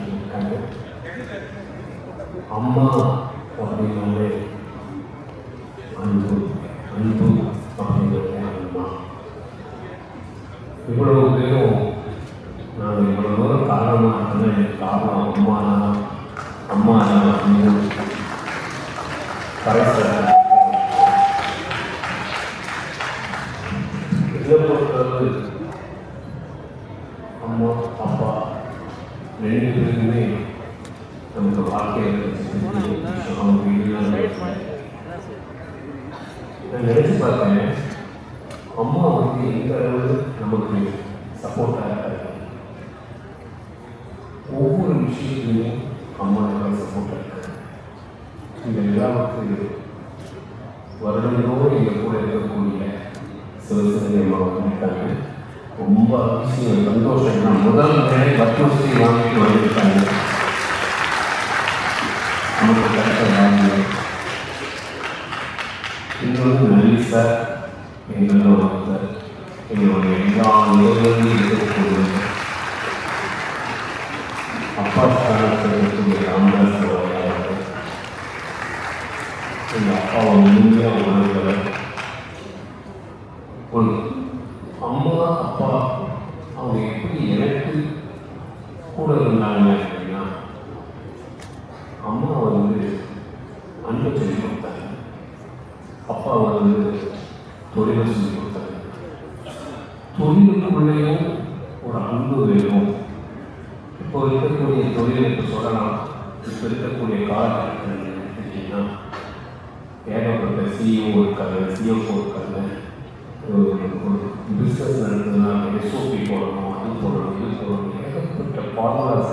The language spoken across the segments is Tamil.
இருக்காங்க. அம்மா அப்படின்னாலே அன்பு, அன்பு அப்படிங்கிறது அம்மா. இவ்வளவு பேரும் நான் இவ்வளோ தூரம் காரணமாக இருந்தேன். எனக்கு காரணம் அம்மா தான், அம்மா தான் அப்படின்னு கரைசல். இதை பொறுத்தவரை அம்மா அப்பா ரெண்டு பேருமே நமக்கு வாழ்க்கையில் நான் நினைச்சு பார்த்தேன். அம்மா வந்து எந்த அளவு நமக்கு சப்போர்ட்டாக இருக்காங்க. ஒவ்வொரு விஷயத்துலையும் அம்மா எனக்கு சப்போர்ட்டாக இருக்காங்க. இந்த விழாவுக்கு வருடங்களோடு எங்கள் கூட இருக்கக்கூடிய சிவசேனை அம்மா வந்துட்டாங்க. ரொம்ப அவசியம் சந்தோஷம். நான் முதல் முறை பத்மஸ்ரீ வாங்கிட்டு வந்துட்டாங்க. நமக்கு கிடைச்ச வாங்க இன்னொரு நல்ல எங்களோட எங்களுடைய எல்லா நிலைகளிலும் இருக்கக்கூடிய அப்பா ஸ்தானத்தில் இருக்கக்கூடிய ராமதாஸ் அவர்கள் எங்கள் அப்பாவை முழுமையாக உணர்ந்தவர். ஒரு அம்மா அப்பா அவங்க எப்படி எனக்கு கூட இருந்தாங்க அப்படின்னா, அம்மா வந்து அன்பை சொல்லிக் கொடுத்தாங்க, அப்பா வந்து தொழிலை சொல்லிக் கொடுத்தாங்க. தொழிலுக்குள்ளேயும் ஒரு அன்பு வேணும். இப்போ இருக்கக்கூடிய தொழிலுக்கு சொல்லலாம். இப்போ இருக்கக்கூடிய காலகட்டத்தில் எடுத்துக்கிட்டிங்கன்னா ஏகப்பட்ட சிஇஓ இருக்காங்க, சிஎஃப்ஓ இருக்காங்க. ஒரு பிஸ்னஸ் நடத்துனா எஸ்ஓபி போடணும், அது போடணும், இது போடணும், ஏகப்பட்ட ஃபார்முலாஸ்.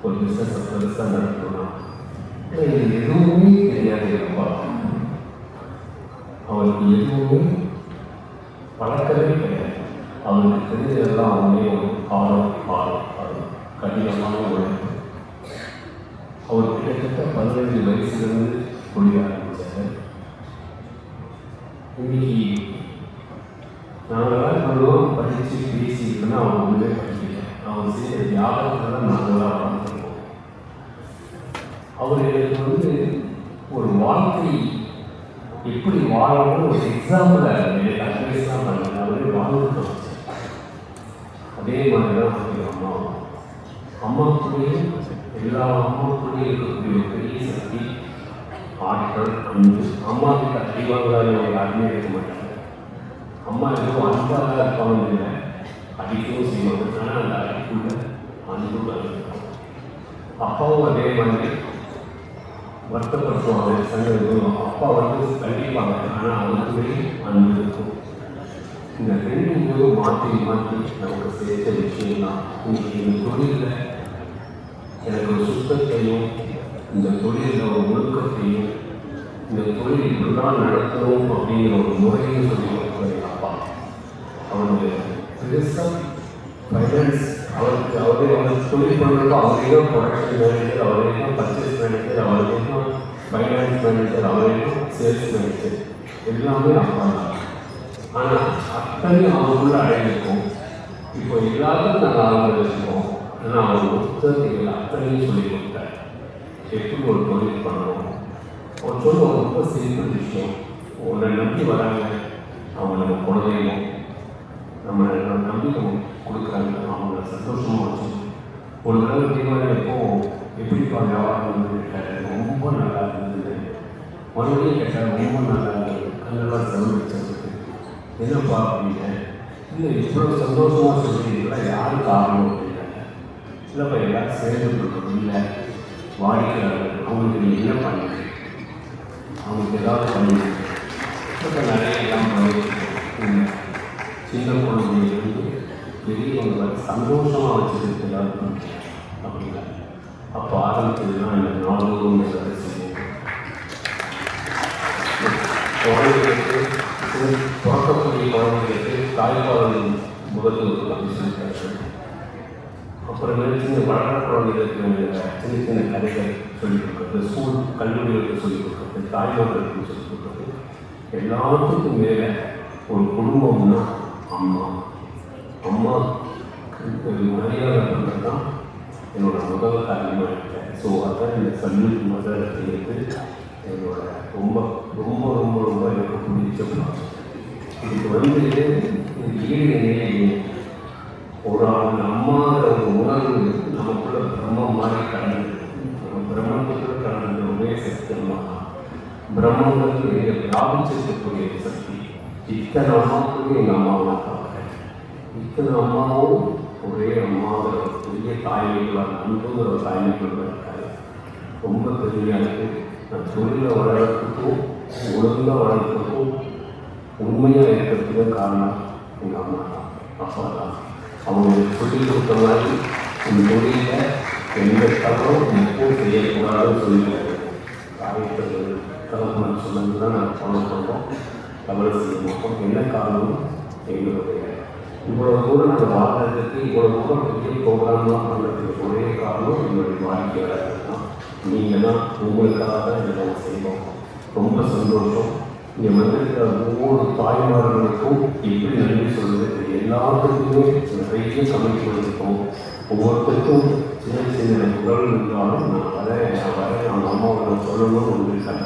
ஒரு பிஸ்னஸை பெருசாக நடத்தணும்னா இது எதுவுமே தெரியாது. அப்பா அவருக்கு எதுவுமே பழக்கவே கிடையாது. அவருக்கு தெரிஞ்சதெல்லாம் அவங்களே ஒரு பாடம் கடினமான உழைப்பு. அவர் கிட்டத்தட்ட 15 வயசுலேருந்து தொழில் ஆரம்பித்தார். இன்னைக்கு நாங்களாம் இவ்வளோ படித்து பேசியிருக்கோன்னா அவங்க ஒன்றுமே படிக்கல. அவங்க செய்கிற தியாகத்தை தான் நாங்களாம் வளர்ந்துருக்கோம். அவர் எனக்கு வந்து ஒரு வாழ்க்கை எப்படி வாழணும்னு ஒரு எக்ஸாம்பிள் எனக்கு அட்வைஸ் தான் பண்ணேன். அவரே வாழ்ந்துட்டு அதே மாதிரி தான் அம்மா அம்மாவுக்குள்ளேயும் எல்லா அம்மாவுக்குள்ளேயும் இருக்கக்கூடிய ஒரு பெரிய சக்தி ஆட்கள் அன்பு. அம்மா கிட்ட அறிவாங்காத யாருமே இருக்க மாட்டாங்க. அம்மா எதுவும் அன்பாக இருப்பாங்க இல்லை, அடிக்கவும் செய்வாங்க. ஆனால் அந்த அடிக்குள்ள அன்பு இருக்கும். அப்பாவும் அதே மாதிரி வருத்தப்படுத்துவாங்க, சங்கம். அப்பா வந்து கண்டிப்பாங்க, ஆனால் அவருக்குள்ளே அன்பு இருக்கும். இந்த ரெண்டு பேரும் மாற்றி மாற்றி நமக்கு சேர்த்த விஷயம் தான். இன்னைக்கு இந்த தொழிலில் எனக்கு ஒரு சுத்தத்தையும், இந்த தொழிலில் ஒரு ஒழுக்கத்தையும், இந்த தொழில் இப்படிதான் நடத்தணும் அப்படிங்கிற ஒரு முறையும் சொல்லி கொடுக்குறது அப்பா. அவருடைய பெருசாக ஃபைனான்ஸ் அவரே தொழில் பண்ணுறப்போ அவரே தான் ப்ரொடக்ஷன் மேனேஜர், அவரே தான் பர்ச்சேஸ் மேனேஜர், அவரே தான் ஃபைனான்ஸ் மேனேஜர், அவரே தான் சேல்ஸ் மேனேஜர், எல்லாமே அப்பா தான். ஆனால் அத்தனையும் அவங்களுக்குள்ள அடைஞ்சிருக்கோம். இப்போ எல்லாருக்கும் நாங்கள் அவங்க வச்சுருக்கோம். ஆனால் அவங்க புத்தகத்தில் அத்தனையும் சொல்லி கொடுத்தார். எப்படி ஒரு தொழில் பண்ணணும் ஒரு சொல்ல ரொம்ப சிம்பிள் விஷயம். உன்னை நம்பி வராங்க, அவங்க நம்ம குழந்தையும் நம்ம நம்பி நம்ம கொடுக்குறாங்க, அவங்கள சந்தோஷமாக வச்சு ஒரு தடவை தீர்மானம் எப்போ எப்படிப்பா வியாபாரம் வந்து கேட்டார். ரொம்ப நல்லா இருந்தது. மறுபடியும் கேட்டார், ரொம்ப நல்லா இருந்தது. கண்ணெல்லாம் செலவழிச்சதுக்கு என்னப்பா அப்படின்னு. இல்லை இவ்வளோ சந்தோஷமாக சொல்லிட்டீங்களா, யார் காரணம் அப்படின்னாங்க. இல்லைப்பா எல்லாரும் சேர்ந்து கொடுக்கணும். இல்லை வாடிக்கையாளர்கள் அவங்களுக்கு நீ என்ன பண்ணுங்க, அவங்களுக்கு ஏதாவது பண்ணுங்க. இப்போ நிறைய எல்லாம் பண்ணிட்டு சின்ன குழந்தைங்களுக்கு பெரியவங்களை சந்தோஷமாக வச்சுருக்கு எல்லாருக்கும் அப்படின்னா. அப்போ ஆரம்பிச்சதுதான் இந்த நாளும் வேலை செய்யும். குழந்தைகளுக்கு பிறக்கக்கூடிய குழந்தைகளுக்கு தாய்ப்பால் முதல்வர் அப்படின்னு சொல்லியிருக்காங்க. அப்புறமேல் சின்ன வளர குழந்தைகளுக்கு சின்ன சின்ன கதைகள் சொல்லிக் கொடுக்குறது, ஸ்கூல் கல்லூரிகளுக்கு சொல்லிக் கொடுக்குறது, தாய்மார்களுக்கு சொல்லிக் கொடுக்குறது. எல்லாத்துக்கும் மேலே ஒரு குடும்பம்னா அம்மா. அம்மாவுக்கு மரியாதை பண்ணுறது தான் என்னோட முதல் காரியமாக இருக்கேன். ஸோ அதான் இந்த சல்யூட் முதல் செய்யறது என்னோட ரொம்ப ரொம்ப ரொம்ப ரொம்ப எனக்கு பிடிச்ச இதுக்கு இது ஈடு ஒரு அம்மாங்கிற ஒரு உணர்வு நமக்குள்ள பிரம்மம் மாதிரி கடந்து நம்ம பிரம்மத்துக்குள்ள கடந்த ஒரே சக்தியம்மா பிரம்மங்களுக்கு வியாபிச்சிருக்கக்கூடிய சக்தி. இத்தனை அம்மாவுக்கு எங்கள் அம்மாவை பார்க்குறேன். இத்தனை அம்மாவும் ஒரே அம்மாங்கிற ஒரு பெரிய தாய்மைகளாக அன்புங்கிற ஒரு தாய்மைகள் இருக்காங்க. ரொம்ப பெருமையாக இருக்குது. நான் தொழிலை வளர்கிறதுக்கும் ஒழுங்காக வளர்கிறதுக்கும் உண்மையாக இருக்கிறதுக்கும் காரணம் எங்கள் அம்மா தான், அப்பா தான். அவங்க சொல்லி கொடுத்த மாதிரி இந்த தொழிலில் எந்த தவறும் எப்பவும் செய்யக்கூடாதுன்னு சொல்லியிருக்காங்க. காரியத்தில் தகவல் சொன்னது தான் நாங்கள் ஃபாலோ பண்ணுறோம். தவறு செய்ய மாட்டோம். என்ன காரணம் எங்களுடைய இவ்வளோ தூரம் நாங்கள் வாழ்றதுக்கு இவ்வளோ தூரம் பெரிய ப்ரோக்ராம்லாம் பண்ணுறதுக்கு ஒரே காரணம் எங்களுடைய வாடிக்கையாளர்கள் தான். நீங்கள் தான், உங்களுக்காக தான் இதை நாங்கள் செய்வோம். ரொம்ப சந்தோஷம். இங்கே வந்திருக்கிற ஒவ்வொரு தாய்மார்களுக்கும் எப்படி நன்றி சொல்வது, எல்லாத்துக்குமே நிறைய சமைக்கிறதுக்கும் ஒவ்வொருத்தருக்கும் சின்ன சின்ன குரல் இருந்தாலும் நான் வரேன் அவங்க அம்மாவை சொல்லணும்னு வந்திருக்காங்க.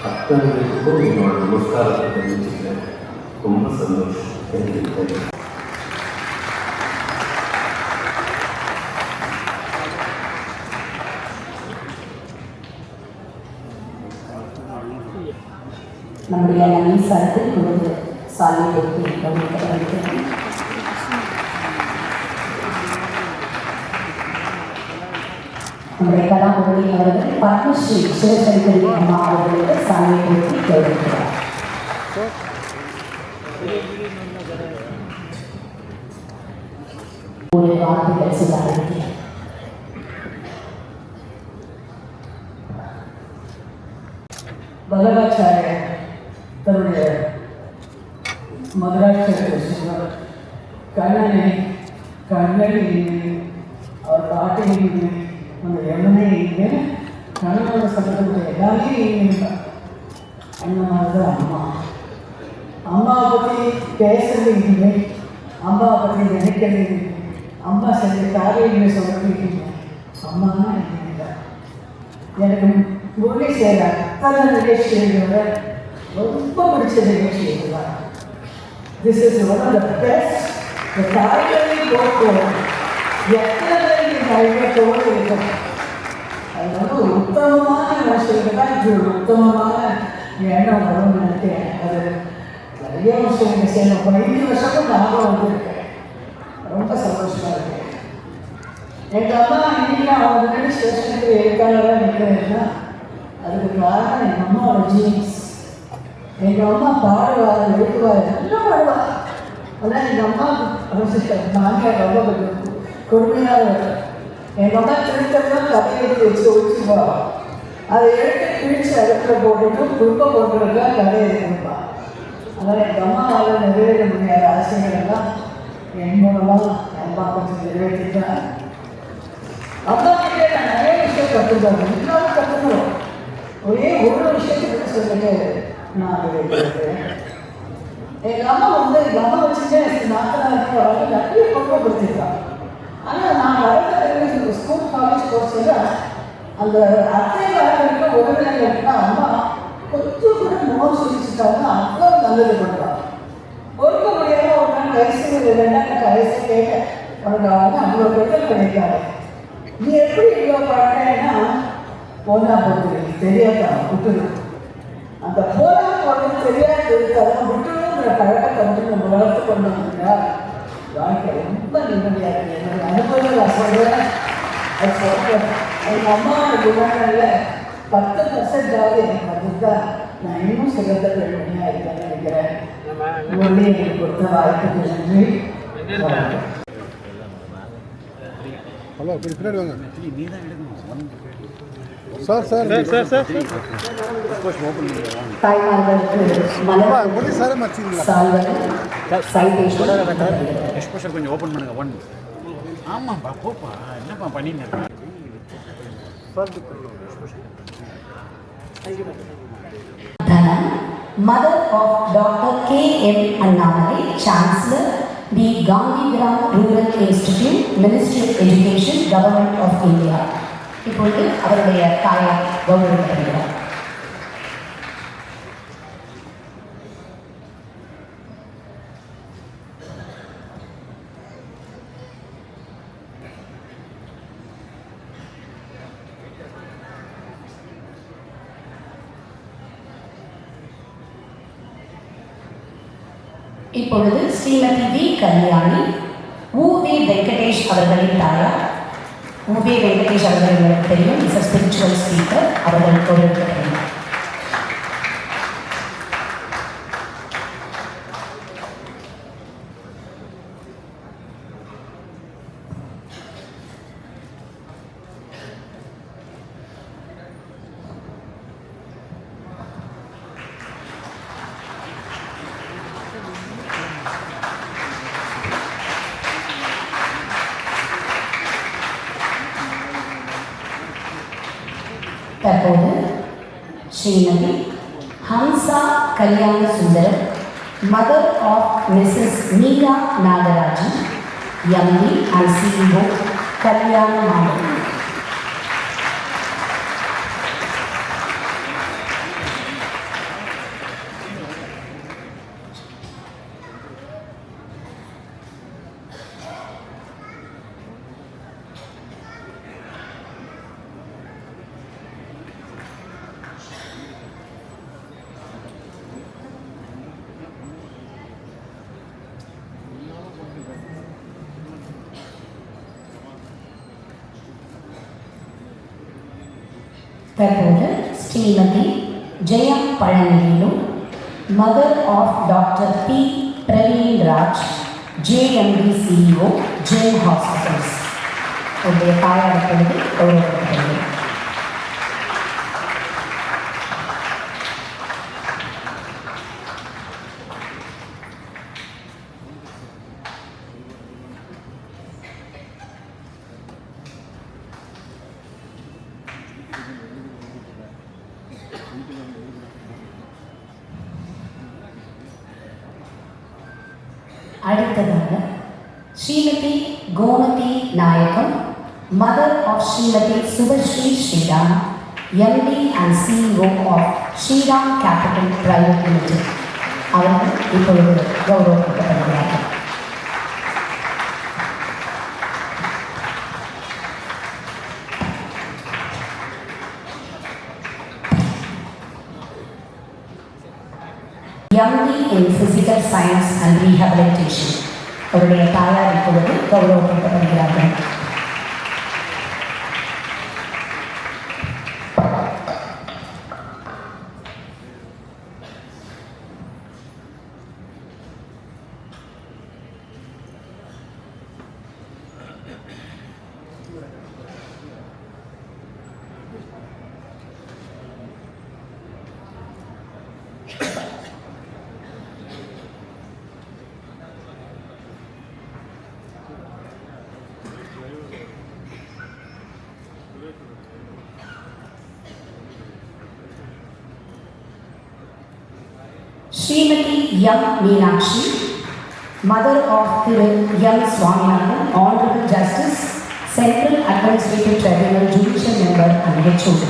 அத்தனை பேருக்கும் என்னோட நமஸ்காரத்தை தெரிவிச்சுக்கிறேன். ரொம்ப சந்தோஷம். தேங்க்யூ. நம்முடைய நவீசத்தில் கொடுத்து சாலை கொடுத்து கவனிக்கப்பட்டிருக்கிறது. நம்முடைய கலாமுரளி அவர்கள் பத்மஸ்ரீ சிவசங்கரி அம்மா அவர்களுக்கு சாலை கொடுத்து கவனிக்கிறார். ஒரு வார்த்தைகள் சொல்ல இருக்கிறேன். பகவாச்சாரிய தன்னுடைய மதுராட்சர் கண்ணனை அவர் பாட்டை அந்த எண்ணனை கண்ணனோட சம்பந்தம் எல்லாமே அந்த மாதிரி தான் அம்மாவை பற்றி பேசுறது இல்லை, அம்மாவை பற்றி நினைக்கிறது இல்லை, அம்மா செஞ்ச காரியங்களை சொல்றது இல்லை. அம்மா தான் எனக்கு முரளி செய்கிற அத்தனை நிகழ்ச்சிகளோட ரொம்ப பிடிச்ச நிகழ்ச்சி இதுதான். This is one of the best. இந்த தாய்மொழி போக்குவரத்து எத்தனை தாய்மொழியோடு இருக்கும். அது வந்து ஒரு உத்தமமான விஷயங்கள் தான். இது ஒரு உத்தமமான எண்ணம் வரும்னு நினைக்கிறேன். அது நிறைய விஷயங்கள் செய்யணும். 5 வருஷமும் நானும் வந்திருக்கேன். ரொம்ப சந்தோஷமாக இருக்கேன். எங்கள் அம்மா இன்னைக்கு அவங்க முன்னாடி ஸ்டேஷனுக்கு எழுத்தாளராக நிற்கிறேன்னா அதுக்கு காரணம் எங்கள் அம்மாவோட ஜீன்ஸ். எங்கள் அம்மா பாடுவார், எழுதுவார், நல்லா பாடுவார். ஆனால் எங்கள் அம்மா நாங்கள் ரொம்ப கொடுமையாக எங்கள் அம்மா திருத்தம்லாம் கதை எடுத்து வச்சு ஒழிச்சுப்பா. அதை எடுத்து கிழிச்சு இடத்துல போட்டுட்டு குடும்ப போட்டுருக்கா கதை எடுத்துப்பா. அதனால் எங்கள் அம்மாவால் நிறைவேற முடியாத ஆசைகள் எல்லாம் என் மூலமாக என் அம்மா கொஞ்சம் நிறைவேற்றிட்டாங்க. அம்மா கிட்டே நான் நிறைய விஷயம் கற்றுக்காங்க. எல்லாரும் கற்றுக்கிறோம். ஒரே ஒரு விஷயத்துக்கு சொல்லிட்டு நான் நிறைவேற்றிருக்கேன். எங்கள் அம்மா எங்கள் அம்மா வச்சுட்டு நாற்பதாயிரம் வரைக்கும் நிறைய பக்குவப்படுத்திருக்காங்க. ஆனால் நான் வளர்ந்த ஸ்கூல் காலேஜ் கோர்ஸில் அந்த அத்தை வளர்க்க உறவினர் இருக்குன்னா அம்மா கொஞ்சம் கூட முகம் சொல்லிச்சுட்டாங்க. அவ்வளோ நல்லது பண்ணுறாங்க. பொறுக்க முடியாமல் ஒரு நாள் வயசு இல்லைன்னா வயசு கேட்க உனக்கு அவங்க அவ்வளோ பெருத்தல் பண்ணியிருக்காங்க. நீ எப்படி இவ்வளோ பண்ணுறேன்னா போனா போகுது தெரியாதா விட்டுரு. அந்த போனா போகிறது தெரியாது இருக்காதான் விட்டுருங்கிற பழக்கத்தை வந்து நம்ம வளர்த்து கொண்டு வந்தீங்கன்னா வாழ்க்கை ரொம்ப நிம்மதியாக இருக்குது. என்னுடைய அனுபவம் நான் சொல்கிறேன். அது சொல்கிறேன். எங்கள் அம்மாவோட குணங்களில் 10% எனக்கு வந்துதான் நான் இன்னும் சிறந்த பெண்மணியாக இருக்கேன்னு நினைக்கிறேன். மொழி எனக்கு கொடுத்த வாய்ப்புக்கு நன்றி. ஹலோ பின்னாடி வாங்க சார் சார் சார் சார் கொஞ்சம் ஓப்பன் பண்ணுங்க. ஒன் ஆமாப்பா போப்பா என்னப்பா பண்ணிட்டு Mother of Dr. K.M. Annamalai, Chancellor, the Gandhigram rural institute, ministry of education, government of India. இப்பொழுது அவருடைய தாயார் கௌரவிக்கப்படுகிறார். இப்பொழுது ஸ்ரீமதி வி கல்யாணி, ஊவே வெங்கடேஷ் அவர்களின் தாயார். ஊவே வெங்கடேஷ் அவர்களுக்கு தெரியும், இஸ் அ ஸ்பிரிச்சுவல் ஸ்பீக்கர். அவர்கள் கௌரவிக்கப்படுகிறார். தற்போது Shrimati Hamsa Kalyana Sundaram, mother of Mrs Meera Nagarajan, MD and CEO, Kalyana model. தற்போது Shrimati Jayam Palanivelu, mother of doctor P Praveen Raj, JMD CEO, Jayam hospitals. உடைய தாயார் இப்பொழுது கௌரவிக்கப்படுகிறது. அடுத்ததாக Shrimati Gomathi Nayagam, mother of Shrimati Subhashree Sriram, MD and CEO of Sriram capital private limited. அவர்கள் இப்பொழுது கௌரவிக்கப்படுகிறார்கள். MD in Physical Science and Rehabilitation. அவருடைய தாயார் இப்பொழுது கௌரவிக்கப்படுகிறார்கள். Shrimati M Meenakshi, mother of Thiru M Swaminathan, honourable justice, central administrative tribunal judicial member and HOD.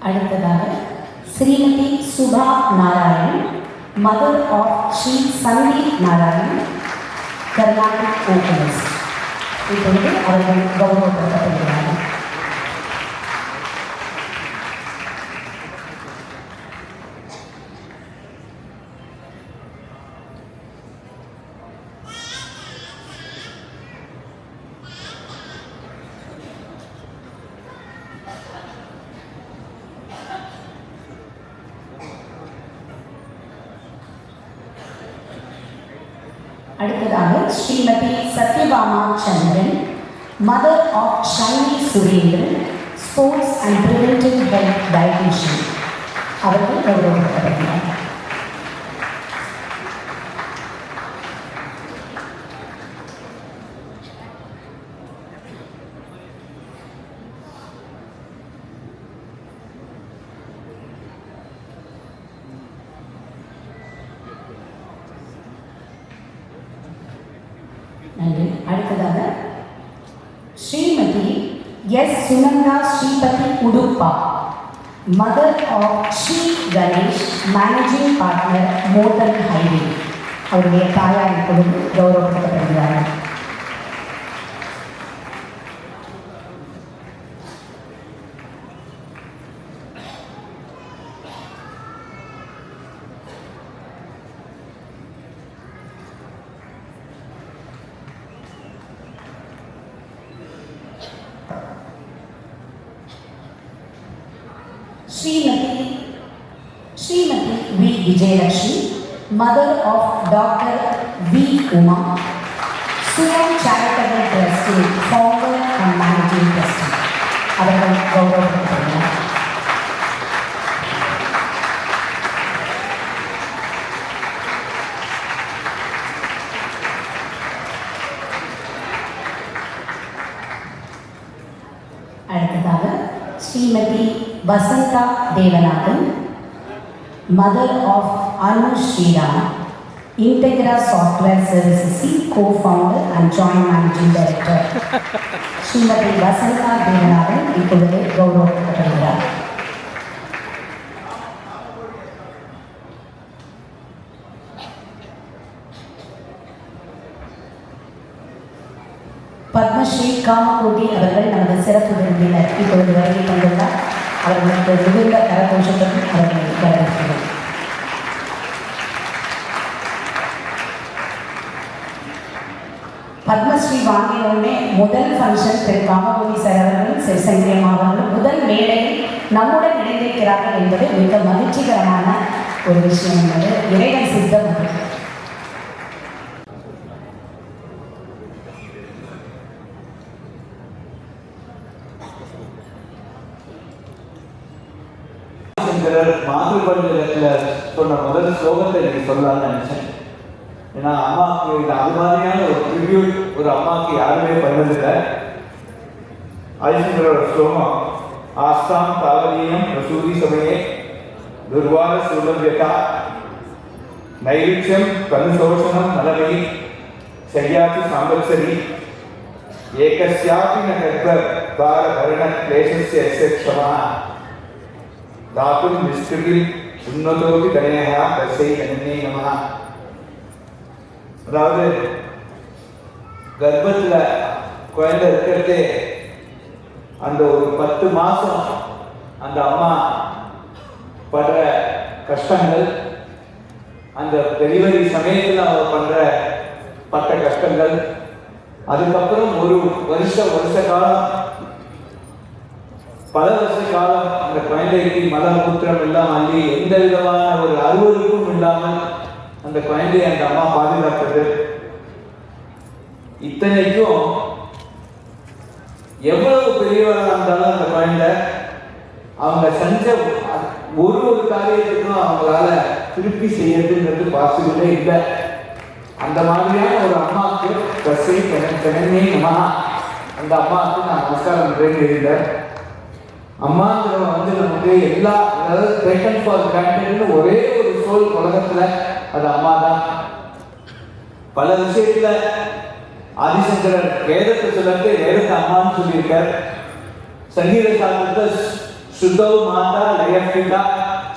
அடுத்ததாக Shrimati Subha Narayan, mother of Shri Sandeep Narayan, Carnatic vocalist. இப்பொழுது அவர்கள் கௌரவப்படுத்தப்படுகிறார்கள். அடுத்ததாக Shrimati Sathyabama Chandran, mother of Shiny Surendran, sports and preventive health dietician. அவர்கள் கௌரவிக்கப்படுகிறார்கள். நன்றி. அடுத்ததாக Shrimati S Sunanda Sripathi Uduppa, mother of Shri Ganesh, managing partner, motor highway. அவருடைய தாயார் இப்பொழுது கௌரவப்படுத்தப்படுகிறார்கள். Srimati V. Vijayalakshmi, mother of Dr. V. Uma, Suyam Charitable Trustee, founder and managing trustee. அவர்கள் கௌரவப்படுத்துகிறார். அடுத்ததாக Shrimati Vasantha Devanathan, mother of Anu Sriram, Integra software services co-founder and joint managing director. Shrimati Vasantha Devanathan இப்பொழுது கௌரவப்படுத்தப்படுகிறார். பத்மஸ்ரீ காமகோட்டி அவர்கள் நமது சிறப்பு விருந்தினர் இப்பொழுது வருகை கொண்டுள்ளார். அவர்களுக்கு மிகுந்த கரகோஷத்துடன் அவர்களை வரவேற்கிறோம். பத்மஸ்ரீ வாங்கினோடனே முதல் ஃபங்க்ஷன் திரு காமகோட்டி சார் அவர்களும் சிவசங்கரியம் அவர்களும் முதல் மேடையில் நம்முடன் இணைந்திருக்கிறார்கள் என்பது மிக மகிழ்ச்சிகரமான ஒரு விஷயம் என்பது இறைவன் சித்தம். மாதృபஞ்சத்தில் சொன்ன முதல் ஸ்லோகத்தை எனக்கு சொல்லலாம்னு நினைச்சேன். ஏன்னா அம்மாவுக்கு இது அது மாதிரியான ஒரு ட்ரிபியூட் ஒரு அம்மாவுக்கு யாருமே பண்ணதில்லை. ஆதிசங்கரோட ஸ்லோகம், ஆஸ்தாம் தாவலீயம் பிரசூதி சமயே துர்வார சூலவ்யதா நைருட்சம் கனுசோஷனம் நலவை சையாதி சாம்பல்சரி ஏகஸ்யாபி ந கர்ப்ப பரண கிளேசஸ்ய அஸ்ய க்ஷமா தாத்தும் நிஷ்கிருகில் உன்னதோபி கணேயா தசை கண்ணே நமஹ. அதாவது கர்ப்பத்தில் குழந்தை இருக்கிறதே அந்த ஒரு 10 மாதம் அந்த அம்மா படுற கஷ்டங்கள், அந்த டெலிவரி சமயத்தில் அவ பட்ட கஷ்டங்கள், அதுக்கப்புறம் ஒரு வருஷ காலம் பல வருஷ காலம் அந்த குழந்தைக்கு மலமூத்திரம் எல்லாம் அள்ளி எந்த விதமான ஒரு அருவருக்கும் இல்லாமல் அந்த குழந்தையை அந்த அம்மா பாதுகாப்பது, இத்தனைக்கும் எவ்வளவு பெரியவராக இருந்தாலும் அந்த குழந்தை அவங்க செஞ்ச ஒரு காரியத்துக்கும் அவங்களால திருப்பி செய்யறதுங்கிறது பாசிபிளே இல்லை. அந்த மாதிரியான ஒரு அம்மாவுக்கு கசை கணனே நமஹ, அந்த அம்மாவுக்கு நான் நமஸ்காரம் இல்லை. அம்மாங்கிறவங்க நமக்கு எல்லா, அதாவது டேக்கன் ஃபார் கிராண்டட்னு ஒரே ஒரு சோல் உலகத்துல அது அம்மா தான். பல விஷயத்துல ஆதிசங்கரர் வேதத்தை சொல்லட்டு வேதத்தை அம்மான்னு சொல்லியிருக்கார். சங்கீத சாஸ்திரத்தை சுத்தவ மாதா லயப்பிதா,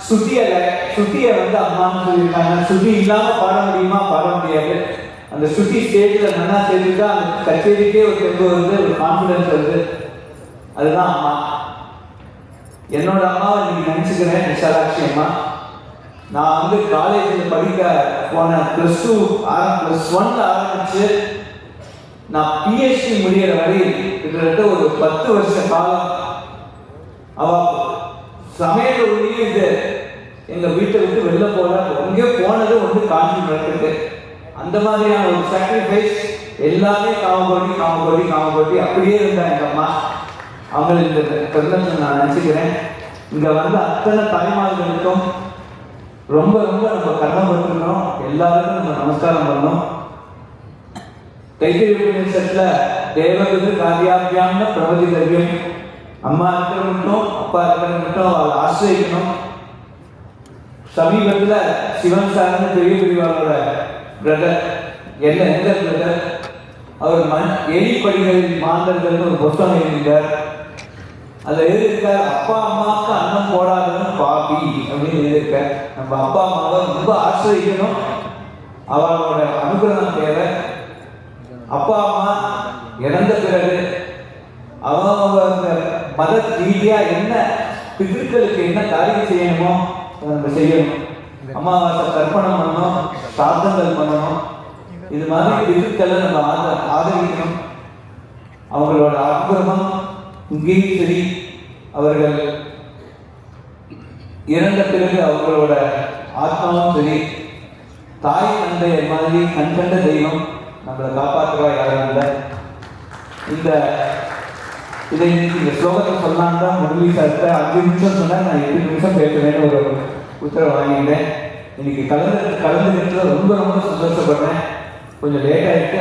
சுத்திய அம்மான்னு சொல்லியிருக்காங்க. சுத்தி இல்லாம பாட முடியுமா? பாட முடியாது. அந்த சுத்தி ஸ்டேஜ்ல நல்லா சேர்த்துட்டா அந்த கச்சேரிக்கே ஒரு தெம்பு வருது, ஒரு கான்ஃபிடன்ஸ் வருது. அதுதான் அம்மா. என்னோட அம்மாவை இன்னைக்கு நினைச்சுக்கிறேன், விஷாலாட்சி அம்மா. நான் காலேஜில் படிக்க போன +2 +1 ஆரம்பிச்சு நான் PhD முடிகிற வரை கிட்டத்தட்ட ஒரு 10 வருஷ காலம் அவ சமையல் ஒன்றியும் இது எங்க வீட்டை விட்டு வெளில போல எங்கே போனது காட்சி நடக்குது. அந்த மாதிரியான ஒரு சாக்ரிஃபைஸ் எல்லாமே காமகோட்டி அப்படியே இருந்தா எங்க அம்மா. அவங்களுக்கு இந்த தருணத்தை நான் நினைச்சுக்கிறேன். இங்க அத்தனை தாய்மார்களுக்கும் ரொம்ப நம்ம கடமைப்பட்டிருக்கிறோம். எல்லாருக்கும் நம்ம நமஸ்காரம் பண்ணணும். தைத்திரிய உபநிஷத்துல தேவகுது காரியாபியாம்னு பிரபதி தர்வியம். அம்மா இருக்கிறவங்களும் அப்பா இருக்கிறவங்களும் அவளை ஆசிரியக்கணும். சமீபத்துல சிவன் சார்ந்த பெரிய பெரியவாளோட பிரதர் எந்த பிரதர் அவர் எலிப்படிகளில் மாந்தர்கள்னு ஒரு புத்தகம் எழுதியிருந்தார். அதில் எழுதியிருக்கார், அப்பா அம்மாவுக்கு அன்னம் போடாதவன் பாபி அப்படின்னு எழுதியிருக்கார். நம்ம அப்பா அம்மாவை ரொம்ப ஆசிரியக்கணும், அவளோட அனுகிரகம் தேவை. அப்பா அம்மா இறந்த பிறகு அவங்க மத ரீதியா என்ன பிதர்களுக்கு என்ன காரியம் செய்யணுமோ அதை நம்ம செய்யணும். அமாவாசை தர்ப்பணம் பண்ணணும், சாத்தங்கள் பண்ணணும். இது மாதிரி பிதர்களை நம்ம ஆதரிக்கணும். அவங்களோட அனுகிரகம் இங்கேயும் சரி, அவர்கள் இறந்த பிறகு அவங்களோட ஆத்மாவும் சரி, தாய் தந்தையர் மாதிரி கண்கண்ட தெய்வம் நம்மளை காப்பாற்றுவா யாரும் இல்லை. இதை இந்த ஸ்லோகத்தை சொல்லலாம் தான் முரளி சார்கிட்ட 5 நிமிஷம் சொன்னால் நான் 8 நிமிஷம் பேசுவேன்னு ஒரு உத்தரவு வாங்கிட்டேன். இன்னைக்கு கலந்துக்கிட்டு ரொம்ப ரொம்ப சந்தோஷப்படுறேன். கொஞ்சம் லேட் ஆகிட்டு